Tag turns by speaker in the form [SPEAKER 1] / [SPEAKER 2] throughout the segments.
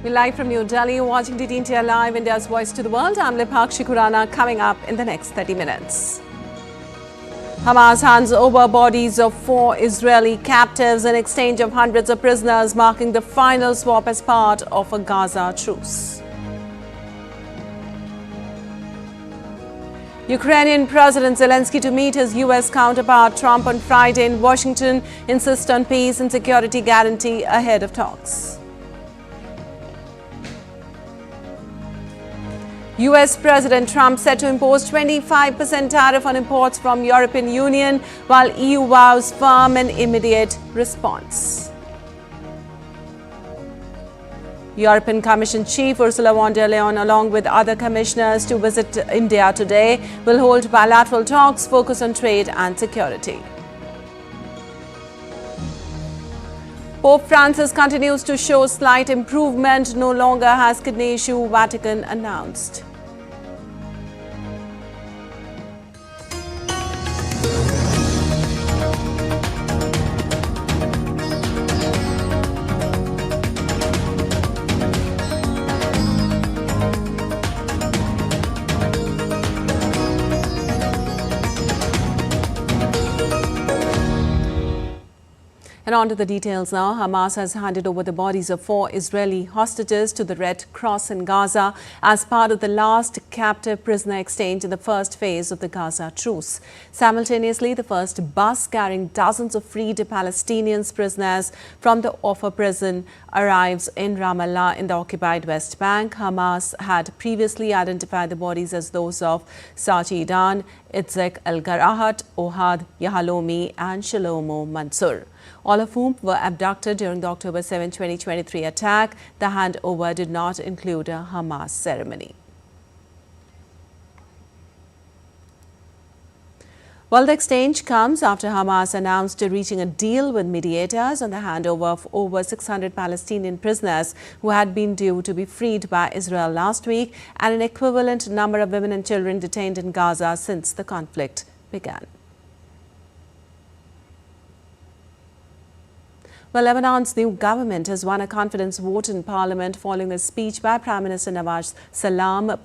[SPEAKER 1] We're live from New Delhi, watching DT India Live, India's voice to the world. I'm Lipakshi Khurana, coming up in the next 30 minutes. Hamas hands over bodies of 4 Israeli captives in exchange of hundreds of prisoners, marking the final swap as part of a Gaza truce. Ukrainian President Zelenskyy to meet his US counterpart Trump on Friday in Washington, insists on peace and security guarantee ahead of talks. US President Trump set to impose 25% tariff on imports from European Union, while EU vows firm and immediate response. European Commission Chief Ursula von der Leyen, along with other commissioners to visit India today, will hold bilateral talks focused on trade and security. Pope Francis continues to show slight improvement, no longer has kidney issue, Vatican announced. And on to the details now. Hamas has handed over the bodies of 4 Israeli hostages to the Red Cross in Gaza as part of the last captive prisoner exchange in the first phase of the Gaza Truce. Simultaneously, the first bus carrying dozens of freed Palestinian prisoners from the Offa prison arrives in Ramallah in the occupied West Bank. Hamas had previously identified the bodies as those of Sachi Idan, Itzhak El-Garahat, Ohad Yahalomi and Shalomo Mansour, all of whom were abducted during the October 7, 2023 attack. The handover did not include a Hamas ceremony. Well, the exchange comes after Hamas announced reaching a deal with mediators on the handover of over 600 Palestinian prisoners who had been due to be freed by Israel last week, and an equivalent number of women and children detained in Gaza since the conflict began. Well, Lebanon's new government has won a confidence vote in parliament following a speech by Prime Minister Nawaz Salam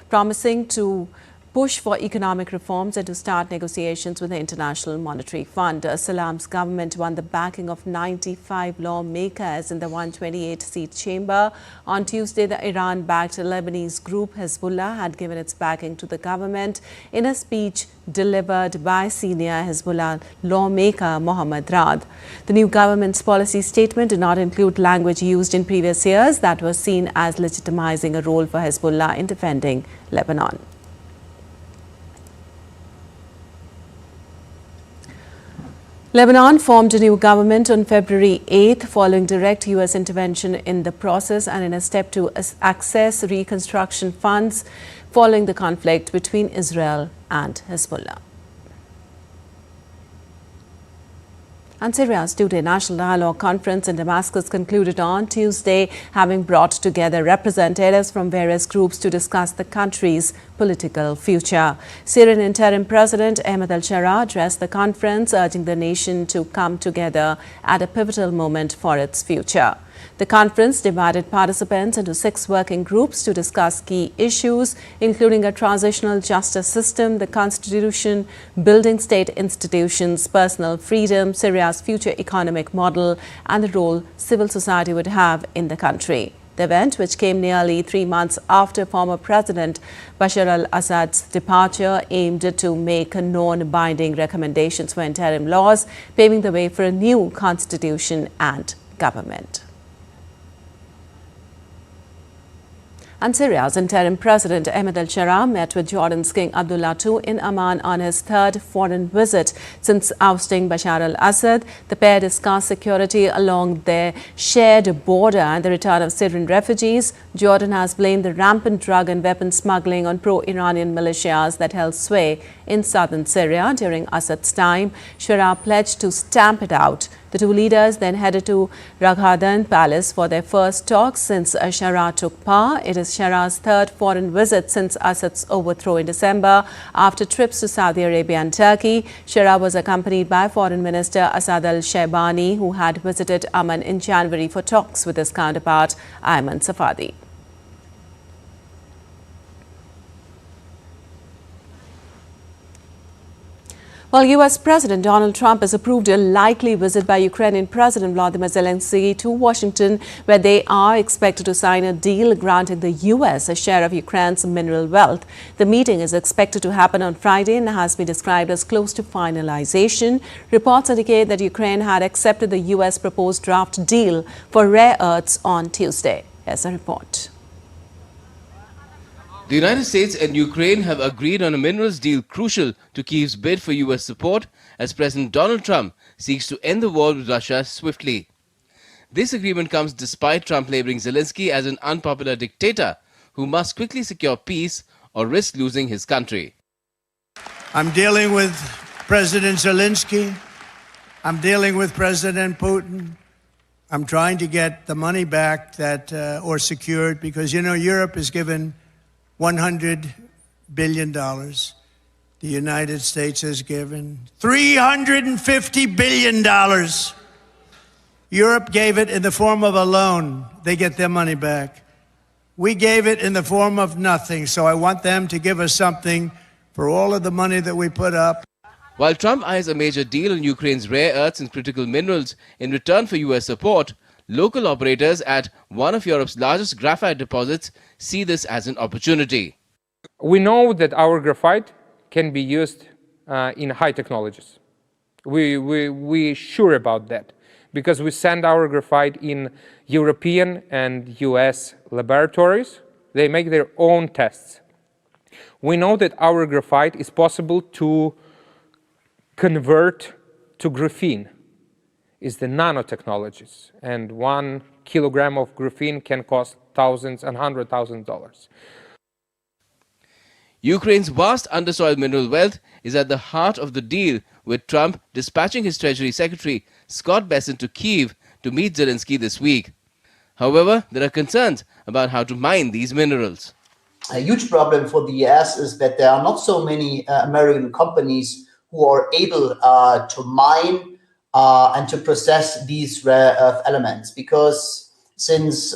[SPEAKER 1] promising to push for economic reforms and to start negotiations with the International Monetary Fund. Salam's government won the backing of 95 lawmakers in the 128-seat chamber. On Tuesday, the Iran-backed Lebanese group Hezbollah had given its backing to the government. In a speech delivered by senior Hezbollah lawmaker Mohammad Raad, the new government's policy statement did not include language used in previous years that was seen as legitimizing a role for Hezbollah in defending Lebanon. Lebanon formed a new government on February 8th following direct U.S. intervention in the process and in a step to access reconstruction funds following the conflict between Israel and Hezbollah. And Syria's two-day National Dialogue Conference in Damascus concluded on Tuesday, having brought together representatives from various groups to discuss the country's political future. Syrian interim President Ahmed al-Shara addressed the conference, urging the nation to come together at a pivotal moment for its future. The conference divided participants into 6 working groups to discuss key issues, including a transitional justice system, the constitution, building state institutions, personal freedom, Syria's future economic model, and the role civil society would have in the country. The event, which came nearly 3 months after former President Bashar al-Assad's departure, aimed to make non-binding recommendations for interim laws, paving the way for a new constitution and government. And Syria's interim President Ahmed al-Shara met with Jordan's King Abdullah II in Amman on his 3rd foreign visit since ousting Bashar al-Assad. The pair discussed security along their shared border and the return of Syrian refugees. Jordan has blamed the rampant drug and weapon smuggling on pro-Iranian militias that held sway in southern Syria during Assad's time. Shara pledged to stamp it out. The The two leaders then headed to Raghadan Palace for their first talks since Shara took power. It is Shara's third foreign visit since Assad's overthrow in December. After trips to Saudi Arabia and Turkey, Shara was accompanied by Foreign Minister Asad al-Shaybani, who had visited Amman in January for talks with his counterpart Ayman Safadi. Well, U.S. President Donald Trump has approved a likely visit by Ukrainian President Volodymyr Zelenskyy to Washington, where they are expected to sign a deal granting the U.S. a share of Ukraine's mineral wealth. The meeting is expected to happen on Friday and has been described as close to finalization. Reports indicate that Ukraine had accepted the U.S. proposed draft deal for rare earths on Tuesday. Here's a report.
[SPEAKER 2] The United States and Ukraine have agreed on a minerals deal crucial to Kyiv's bid for U.S. support as President Donald Trump seeks to end the war with Russia swiftly. This agreement comes despite Trump labeling Zelenskyy as an unpopular dictator who must quickly secure peace or risk losing his country.
[SPEAKER 3] I'm dealing with President Zelenskyy. I'm dealing with President Putin. I'm trying to get the money back that or secured because, you know, Europe has given $100 billion. The United States has given $350 billion. Europe gave it in the form of a loan. They get their money back. We gave it in the form of nothing. So I want them to give us something for all of the money that we put up.
[SPEAKER 2] While Trump eyes a major deal on Ukraine's rare earths and critical minerals in return for U.S. support, local operators at one of Europe's largest graphite deposits see this as an opportunity.
[SPEAKER 4] We know that our graphite can be used in high technologies. We're sure about that because we send our graphite in European and US laboratories. They make their own tests. We know that our graphite is possible to convert to graphene. Is the nanotechnologies, and 1 kilogram of graphene can cost thousands and $100,000.
[SPEAKER 2] Ukraine's vast undersoil mineral wealth is at the heart of the deal, with Trump dispatching his Treasury Secretary Scott Bessent to Kyiv to meet Zelenskyy this week. However, there are concerns about how to mine these minerals.
[SPEAKER 5] A huge problem for the US is that there are not so many American companies who are able to mine and to process these rare earth elements, because since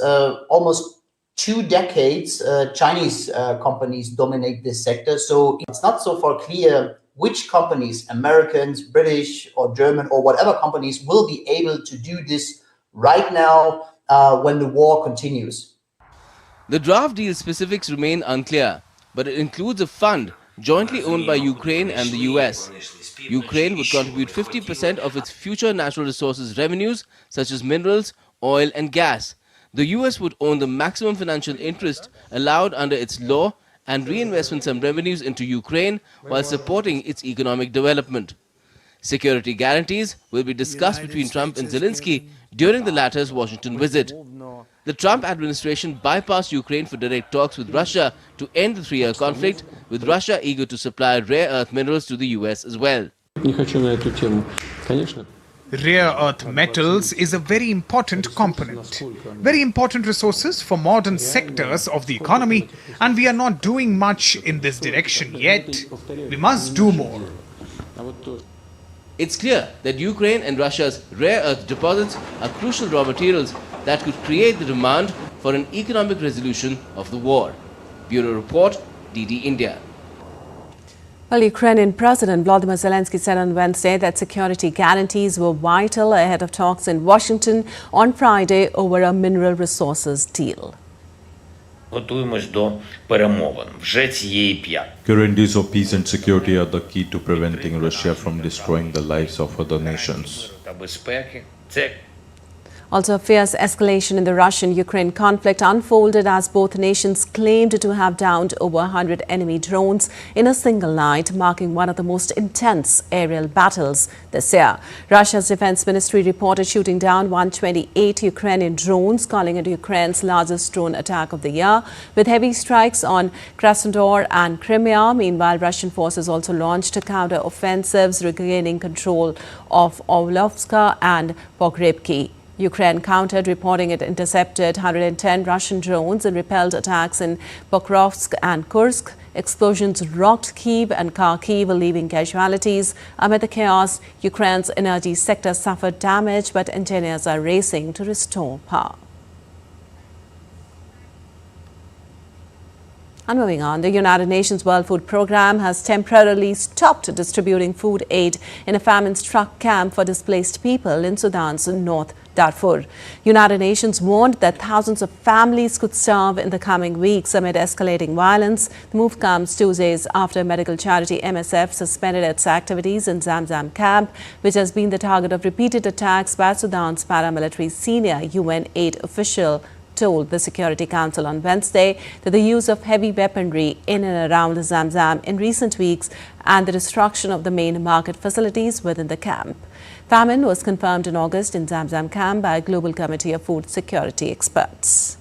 [SPEAKER 5] almost 2 decades, Chinese companies dominate this sector. So it's not so far clear which companies, Americans, British or German or whatever companies, will be able to do this right now when the war continues.
[SPEAKER 2] The draft deal specifics remain unclear, but it includes a fund jointly owned by Ukraine and the US. Ukraine would contribute 50% of its future natural resources revenues, such as minerals, oil and gas. The US would own the maximum financial interest allowed under its law and reinvestment some revenues into Ukraine while supporting its economic development. Security guarantees will be discussed between Trump and Zelenskyy during the latter's Washington visit. The Trump administration bypassed Ukraine for direct talks with Russia to end the 3-year conflict, with Russia eager to supply rare earth minerals to the US as well.
[SPEAKER 6] Rare earth metals is a very important component, very important resources for modern sectors of the economy, and we are not doing much in this direction yet. We must do more.
[SPEAKER 2] It's clear that Ukraine and Russia's rare earth deposits are crucial raw materials that could create the demand for an economic resolution of the war. Bureau Report, DD India.
[SPEAKER 1] Well, Ukrainian President Volodymyr Zelenskyy said on Wednesday that security guarantees were vital ahead of talks in Washington on Friday over a mineral resources deal.
[SPEAKER 7] Готуємось до перемовин вже цієї п'ятниці.
[SPEAKER 8] Guarantees of peace and security are the key to preventing Russia from destroying the lives of other nations.
[SPEAKER 7] Та безпеки це
[SPEAKER 1] Also, a fierce escalation in the Russian-Ukraine conflict unfolded as both nations claimed to have downed over 100 enemy drones in a single night, marking one of the most intense aerial battles this year. Russia's defense ministry reported shooting down 128 Ukrainian drones, calling it Ukraine's largest drone attack of the year, with heavy strikes on Krasnodar and Crimea. Meanwhile, Russian forces also launched counter-offensives, regaining control of Orlovska and Pogrebki. Ukraine countered, reporting it intercepted 110 Russian drones and repelled attacks in Pokrovsk and Kursk. Explosions rocked Kyiv and Kharkiv, leaving casualties. Amid the chaos, Ukraine's energy sector suffered damage, but engineers are racing to restore power. And moving on, the United Nations World Food Programme has temporarily stopped distributing food aid in a famine-struck camp for displaced people in Sudan's North Darfur. United Nations warned that thousands of families could starve in the coming weeks amid escalating violence. The move comes 2 days after medical charity MSF suspended its activities in Zamzam camp, which has been the target of repeated attacks by Sudan's paramilitary. Senior UN aid official told the Security Council on Wednesday that the use of heavy weaponry in and around Zamzam in recent weeks and the destruction of the main market facilities within the camp. Famine was confirmed in August in Zamzam camp by a global committee of food security experts.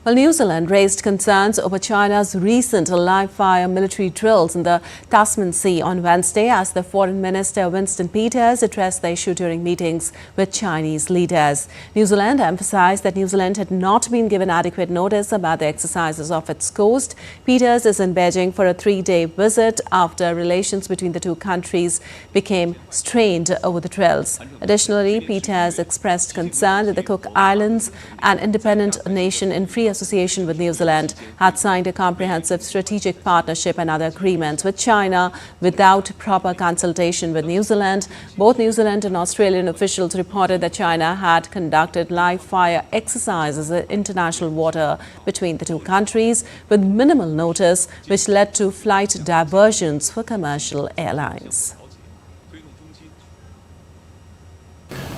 [SPEAKER 1] Well, New Zealand raised concerns over China's recent live-fire military drills in the Tasman Sea on Wednesday as the Foreign Minister Winston Peters addressed the issue during meetings with Chinese leaders. New Zealand emphasized that New Zealand had not been given adequate notice about the exercises off its coast. Peters is in Beijing for a 3-day visit after relations between the two countries became strained over the drills. Additionally, Peters expressed concern that the Cook Islands, an independent nation in free association with New Zealand, had signed a comprehensive strategic partnership and other agreements with China without proper consultation with New Zealand. Both New Zealand and Australian officials reported that China had conducted live-fire exercises in international water between the two countries with minimal notice, which led to flight diversions for commercial airlines.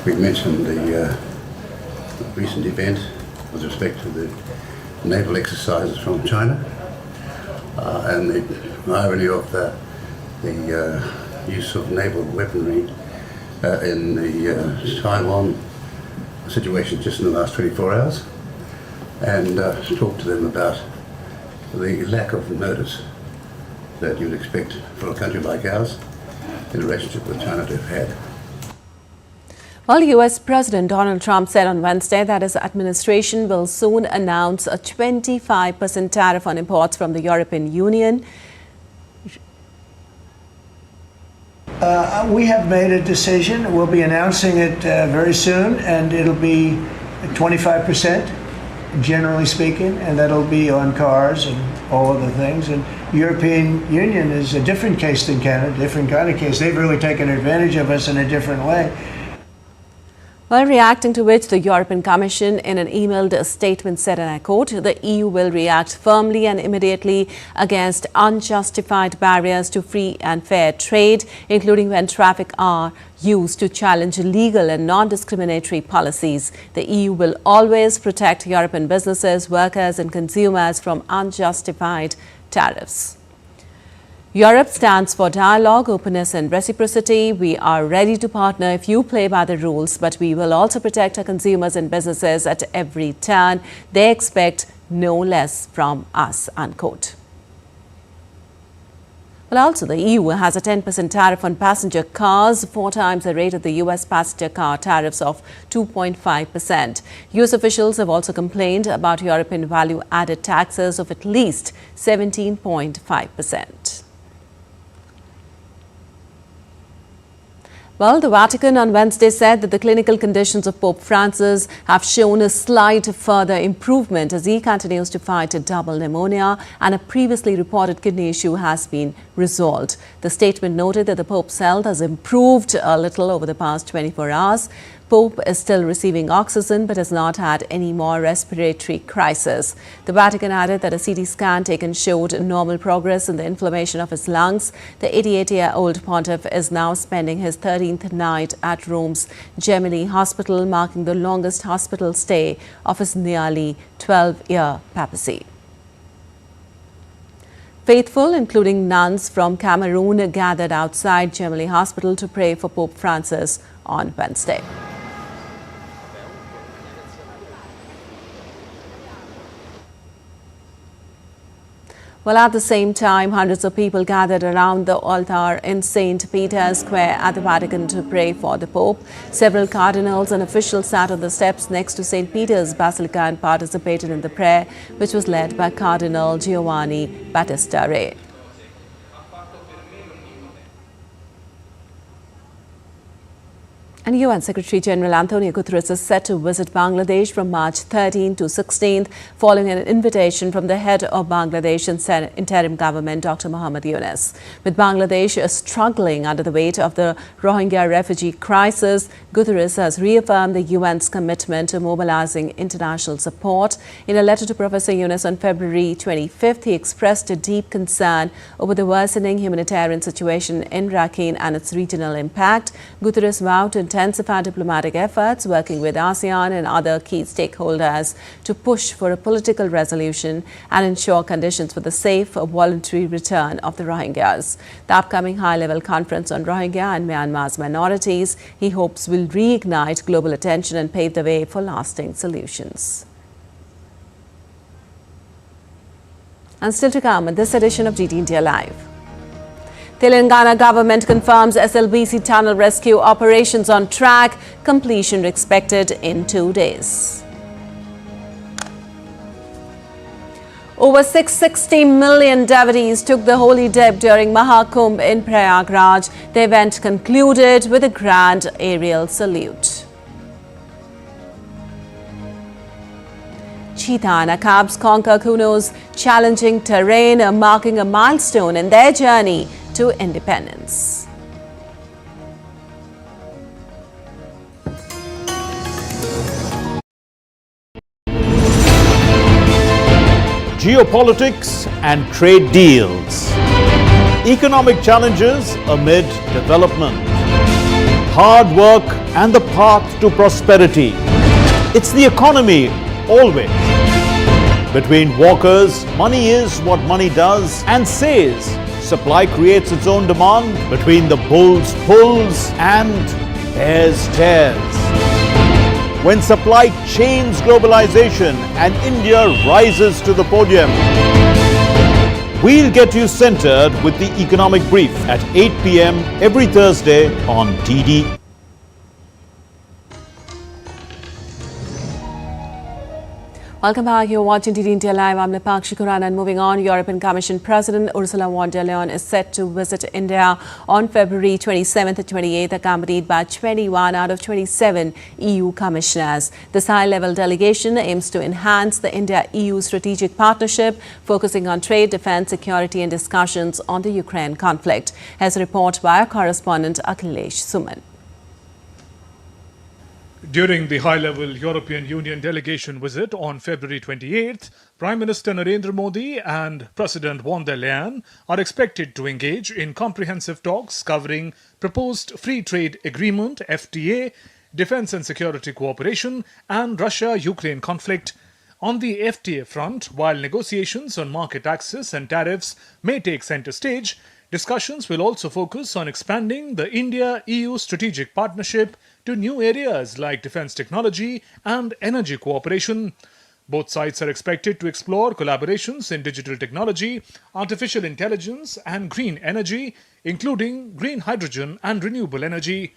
[SPEAKER 9] We mentioned the recent event with respect to the naval exercises from China and the irony of the use of naval weaponry in the Taiwan situation just in the last 24 hours, and talk to them about the lack of notice that you'd expect for a country like ours in a relationship with China to have had.
[SPEAKER 1] Well, U.S. President Donald Trump said on Wednesday that his administration will soon announce a 25% tariff on imports from the European Union.
[SPEAKER 3] We have made a decision. We'll be announcing it very soon, and it'll be 25%, generally speaking, and that'll be on cars and all other things. And European Union is a different case than Canada, different kind of case. They've really taken advantage of us in a different way.
[SPEAKER 1] Well, reacting to which the European Commission in an emailed statement said, and I quote, "The EU will react firmly and immediately against unjustified barriers to free and fair trade, including when traffic are used to challenge legal and non-discriminatory policies. The EU will always protect European businesses, workers and consumers from unjustified tariffs." Europe stands for dialogue, openness and reciprocity. We are ready to partner if you play by the rules, but we will also protect our consumers and businesses at every turn. They expect no less from us, unquote. Well, also, the EU has a 10% tariff on passenger cars, 4 times the rate of the US passenger car tariffs of 2.5%. US officials have also complained about European value-added taxes of at least 17.5%. Well, the Vatican on Wednesday said that the clinical conditions of Pope Francis have shown a slight further improvement as he continues to fight a double pneumonia, and a previously reported kidney issue has been resolved. The statement noted that the Pope's health has improved a little over the past 24 hours. Pope is still receiving oxygen but has not had any more respiratory crisis. The Vatican added that a CT scan taken showed normal progress in the inflammation of his lungs. The 88-year-old pontiff is now spending his 13th night at Rome's Gemelli Hospital, marking the longest hospital stay of his nearly 12-year papacy. Faithful, including nuns from Cameroon, gathered outside Gemelli Hospital to pray for Pope Francis on Wednesday. Well, at the same time, hundreds of people gathered around the altar in St. Peter's Square at the Vatican to pray for the Pope. Several cardinals and officials sat on the steps next to St. Peter's Basilica and participated in the prayer, which was led by Cardinal Giovanni Battista Re. And UN Secretary General Antonio Guterres is set to visit Bangladesh from March 13 to 16th, following an invitation from the head of Bangladesh's interim government, Dr. Muhammad Yunus. With Bangladesh struggling under the weight of the Rohingya refugee crisis, Guterres has reaffirmed the UN's commitment to mobilizing international support. In a letter to Professor Yunus on February 25th, he expressed a deep concern over the worsening humanitarian situation in Rakhine and its regional impact. Guterres vowed to intensify diplomatic efforts, working with ASEAN and other key stakeholders to push for a political resolution and ensure conditions for the safe, voluntary return of the Rohingyas. The upcoming high-level conference on Rohingya and Myanmar's minorities, he hopes, will reignite global attention and pave the way for lasting solutions. And still to come in this edition of GT India Live. Telangana government confirms SLBC tunnel rescue operations on track, completion expected in 2 days. Over 660 million devotees took the holy dip during Mahakumbh in Prayagraj. The event concluded with a grand aerial salute. Cheetah and Akabs conquer Kuno's challenging terrain, marking a milestone in their journey to independence.
[SPEAKER 10] Geopolitics and trade deals. Economic challenges amid development. Hard work and the path to prosperity. It's the economy always. Between walkers, money is what money does and says. Supply creates its own demand. Between the bulls pulls and bears tears. When supply chains globalization and India rises to the podium, we'll get you centered with the economic brief at 8 p.m. every Thursday on DD.
[SPEAKER 1] Welcome back. You're watching DD India Live. I'm Nipakshi Khurana, and moving on, European Commission President Ursula von der Leyen is set to visit India on February 27th and 28th, accompanied by 21 out of 27 EU commissioners. This high-level delegation aims to enhance the India-EU strategic partnership, focusing on trade, defense, security and discussions on the Ukraine conflict. As a report by our correspondent Akhilesh Suman.
[SPEAKER 11] During the high-level European Union delegation visit on February 28th, Prime Minister Narendra Modi and President von der Leyen are expected to engage in comprehensive talks covering proposed free trade agreement, FTA, defense and security cooperation, and Russia-Ukraine conflict. On the FTA front, while negotiations on market access and tariffs may take center stage, discussions will also focus on expanding the India-EU strategic partnership to new areas like defense technology and energy cooperation. Both sides are expected to explore collaborations in digital technology, artificial intelligence and green energy, including green hydrogen and renewable energy.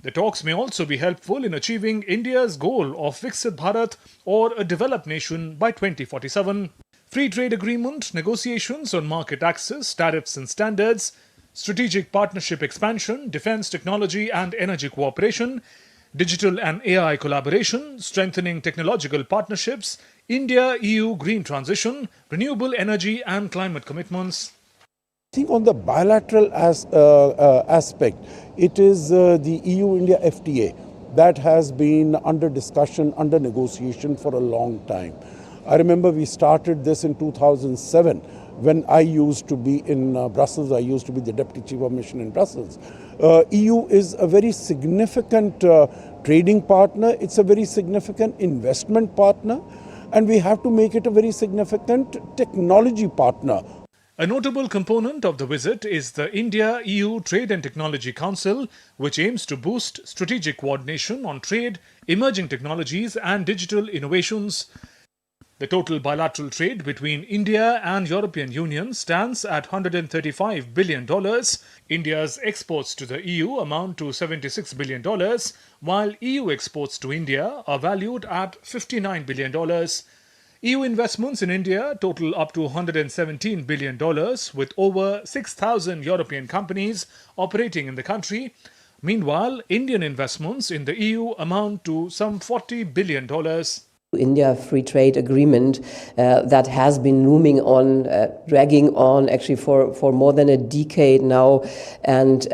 [SPEAKER 11] The talks may also be helpful in achieving India's goal of Viksit Bharat, or a developed nation, by 2047. Free trade agreement, negotiations on market access, tariffs and standards, strategic partnership expansion, defense technology and energy cooperation, digital and AI collaboration, strengthening technological partnerships, India-EU green transition, renewable energy and climate commitments.
[SPEAKER 12] I think on the bilateral aspect, it is the EU-India FTA, that has been under discussion, under negotiation for a long time. I remember we started this in 2007 when I used to be in Brussels. I used to be the Deputy Chief of Mission in Brussels. EU is a very significant trading partner. It's a very significant investment partner. And we have to make it a very significant technology partner.
[SPEAKER 11] A notable component of the visit is the India-EU Trade and Technology Council, which aims to boost strategic coordination on trade, emerging technologies and digital innovations. The total bilateral trade between India and European Union stands at $135 billion. India's exports to the EU amount to $76 billion, while EU exports to India are valued at $59 billion. EU investments in India total up to $117 billion, with over 6,000 European companies operating in the country. Meanwhile, Indian investments in the EU amount to some $40 billion.
[SPEAKER 13] India free trade agreement that has been looming on, dragging on actually for more than a decade now, and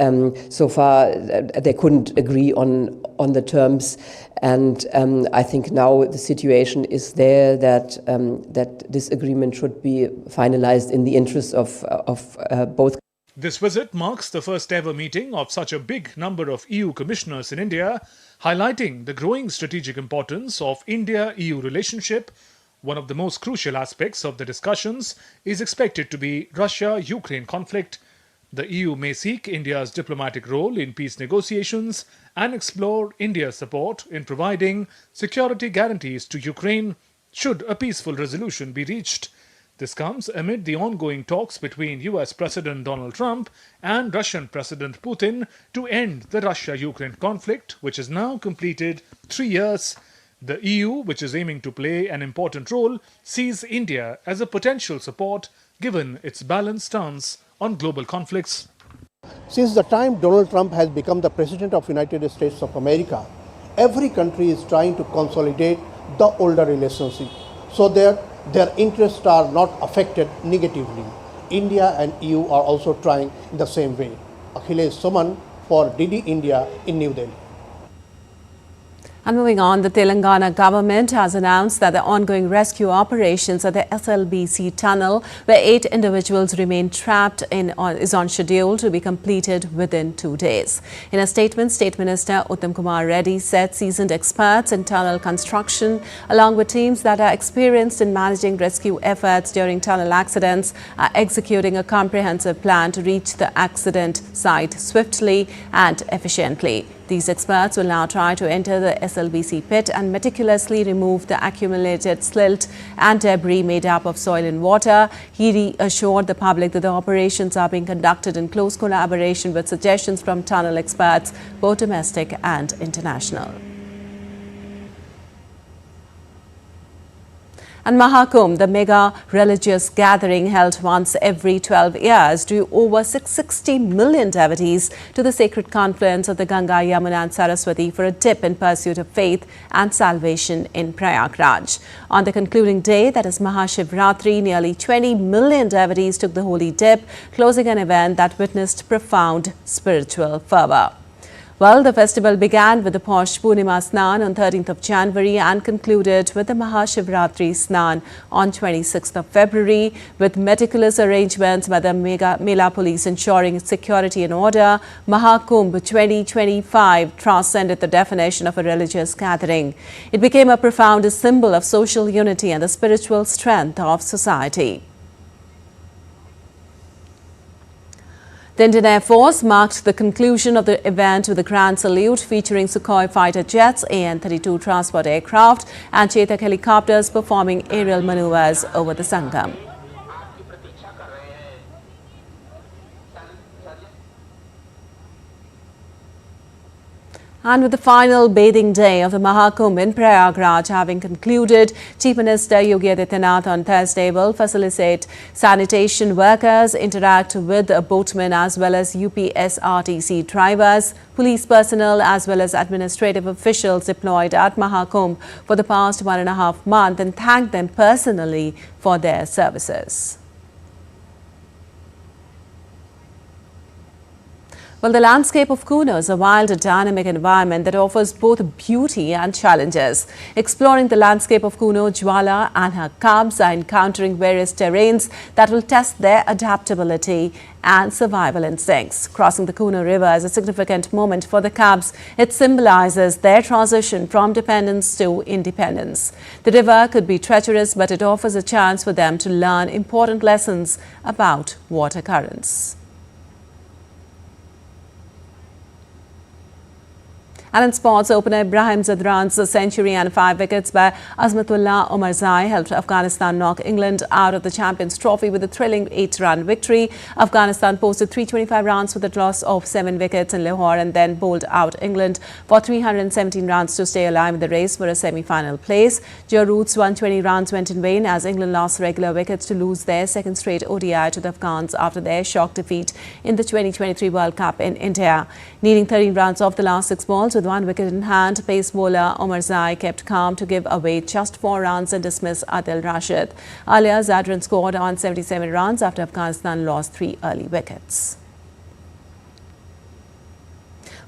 [SPEAKER 13] so far they couldn't agree on the terms. And I think now the situation is there that that this agreement should be finalized in the interest of both.
[SPEAKER 11] This visit marks the first ever meeting of such a big number of EU commissioners in India, highlighting the growing strategic importance of India-EU relationship. One of the most crucial aspects of the discussions is expected to be Russia-Ukraine conflict. The EU may seek India's diplomatic role in peace negotiations and explore India's support in providing security guarantees to Ukraine should a peaceful resolution be reached. This comes amid the ongoing talks between US President Donald Trump and Russian President Putin to end the Russia-Ukraine conflict, which has now completed 3 years. The EU, which is aiming to play an important role, sees India as a potential support given its balanced stance on global conflicts.
[SPEAKER 14] Since the time Donald Trump has become the President of the United States of America, every country is trying to consolidate the older relationship so that their interests are not affected negatively. India and EU are also trying in the same way. Akhilesh Suman for DD India in New Delhi.
[SPEAKER 1] And moving on, the Telangana government has announced that the ongoing rescue operations at the SLBC tunnel, where 8 individuals remain trapped is on schedule to be completed within 2 days. In a statement, State Minister Uttam Kumar Reddy said seasoned experts in tunnel construction, along with teams that are experienced in managing rescue efforts during tunnel accidents, are executing a comprehensive plan to reach the accident site swiftly and efficiently. These experts will now try to enter the SLBC pit and meticulously remove the accumulated silt and debris made up of soil and water. He reassured the public that the operations are being conducted in close collaboration with suggestions from tunnel experts, both domestic and international. And Mahakumbh, the mega religious gathering held once every 12 years, drew over 660 million devotees to the sacred confluence of the Ganga, Yamuna and Saraswati for a dip in pursuit of faith and salvation in Prayagraj. On the concluding day, that is Mahashivratri, nearly 20 million devotees took the holy dip, closing an event that witnessed profound spiritual fervour. Well, the festival began with the posh Purnima Snan on 13th of January and concluded with the Mahashivratri Snan on 26th of February, with meticulous arrangements by the Mela police ensuring security and order. Mahakumbh 2025 transcended the definition of a religious gathering. It became a profound symbol of social unity and the spiritual strength of society. The Indian Air Force marked the conclusion of the event with a grand salute featuring Sukhoi fighter jets, AN-32 transport aircraft and Chetak helicopters performing aerial maneuvers over the Sangam. And with the final bathing day of the Mahakumbh in Prayagraj having concluded, Chief Minister Yogi Adityanath on Thursday will facilitate sanitation workers, interact with boatmen as well as UPSRTC drivers, police personnel as well as administrative officials deployed at Mahakumbh for the past 1.5 months and thank them personally for their services. Well, the landscape of Kuno is a wild and dynamic environment that offers both beauty and challenges. Exploring the landscape of Kuno, Jwala and her cubs are encountering various terrains that will test their adaptability and survival instincts. Crossing the Kuno River is a significant moment for the cubs. It symbolizes their transition from dependence to independence. The river could be treacherous, but it offers a chance for them to learn important lessons about water currents. And in sports, opener Ibrahim Zadran's century and 5 wickets by Azmatullah Omarzai helped Afghanistan knock England out of the Champions Trophy with a thrilling 8-run victory. Afghanistan posted 325 runs with a loss of 7 wickets in Lahore and then bowled out England for 317 runs to stay alive in the race for a semi-final place. Joe Root's 120 runs went in vain as England lost regular wickets to lose their second straight ODI to the Afghans after their shock defeat in the 2023 World Cup in India. Needing 13 runs off the last 6 balls with 1 wicket in hand, pace bowler Omarzai kept calm to give away just 4 runs and dismiss Adil Rashid. Earlier, Zadran scored on 77 runs after Afghanistan lost 3 early wickets.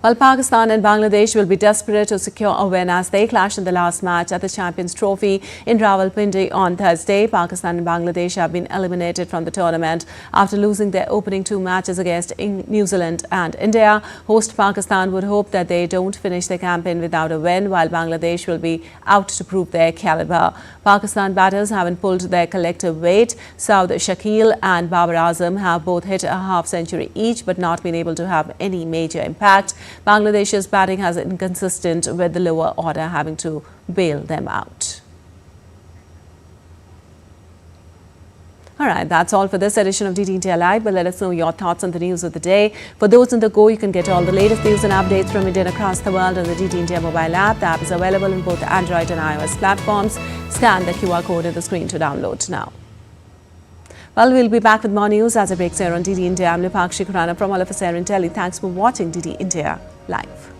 [SPEAKER 1] While Pakistan and Bangladesh will be desperate to secure a win as they clash in the last match at the Champions Trophy in Rawalpindi on Thursday, Pakistan and Bangladesh have been eliminated from the tournament after losing their opening 2 matches against New Zealand and India. Host Pakistan would hope that they don't finish the campaign without a win, while Bangladesh will be out to prove their caliber. Pakistan batters haven't pulled their collective weight. Saud Shakil and Babar Azam have both hit a half-century each but not been able to have any major impact. Bangladesh's batting has been inconsistent, with the lower order having to bail them out. All right, that's all for this edition of DT India Live, but let us know your thoughts on the news of the day. For those on the go, you can get all the latest news and updates from India and across the world on the DT India mobile app. The app is available on both Android and iOS platforms. Scan the QR code on the screen to download now. Well, we'll be back with more news as it breaks here on DT India. I'm Lipakshi Khurana from all of us here in Delhi. Thanks for watching DT India Live.